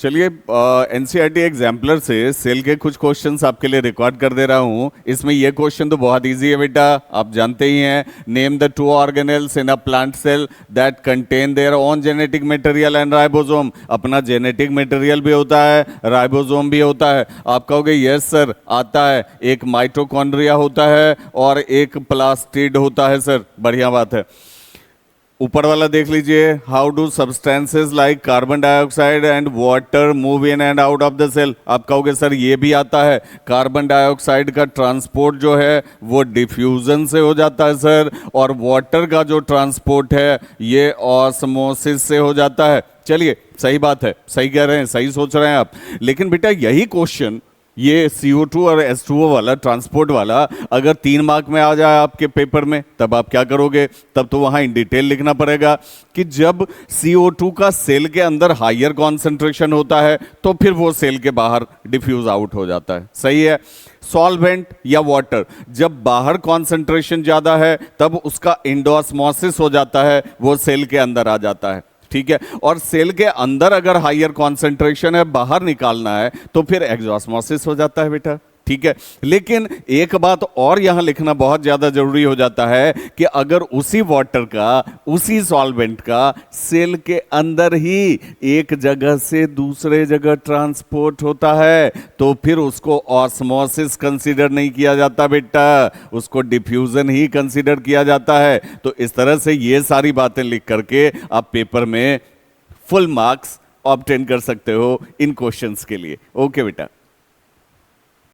चलिए NCERT exemplar से cell के कुछ क्वेश्चंस आपके लिए रिकॉर्ड कर दे रहा हूँ। इसमें ये क्वेश्चन तो बहुत इजी है बेटा, आप जानते ही हैं। Name the two organelles in a plant cell that contain their own genetic material and ribosome. अपना जेनेटिक मटेरियल भी होता है, राइबोसोम भी होता है। आप कहोगे यस सर आता है, एक माइटोकॉन्ड्रिया होता है और एक प्लास्टिड होता है सर, बढ़िया बात है। ऊपर वाला देख लीजिए, how do substances like carbon dioxide and water move in and out of the cell. आप कहोगे सर ये भी आता है, कार्बन डाइऑक्साइड का ट्रांसपोर्ट जो है वो डिफ्यूजन से हो जाता है सर, और वाटर का जो ट्रांसपोर्ट है ये ऑस्मोसिस से हो जाता है। चलिए सही बात है, सही कह रहे हैं, सही सोच रहे हैं आप। लेकिन बेटा यही क्वेश्चन, ये CO2 और H2O वाला ट्रांसपोर्ट वाला, अगर 3 मार्क में आ जाए आपके पेपर में, तब आप क्या करोगे? तब तो वहां इन डिटेल लिखना पड़ेगा कि जब CO2 का सेल के अंदर हायर कॉन्सेंट्रेशन होता है तो फिर वो सेल के बाहर डिफ्यूज आउट हो जाता है। सही है। सॉल्वेंट या वाटर, जब बाहर कॉन्सेंट्रेशन ज्यादा है तब उसका एंडोस्मोसिस हो जाता है, वो सेल के अंदर आ जाता है। ठीक है। और सेल के अंदर अगर हायर कॉन्सेंट्रेशन है, बाहर निकालना है, तो फिर एक्सोस्मोसिस हो जाता है बेटा। ठीक है। लेकिन एक बात और यहां लिखना बहुत ज्यादा जरूरी हो जाता है कि अगर उसी वाटर का, उसी सॉल्वेंट का सेल के अंदर ही एक जगह से दूसरे जगह ट्रांसपोर्ट होता है तो फिर उसको ऑस्मोसिस कंसीडर नहीं किया जाता बेटा, उसको डिफ्यूजन ही कंसीडर किया जाता है। तो इस तरह से ये सारी बातें लिख करके आप पेपर में फुल मार्क्स ऑब्टेन कर सकते हो इन क्वेश्चंस के लिए। ओके बेटा।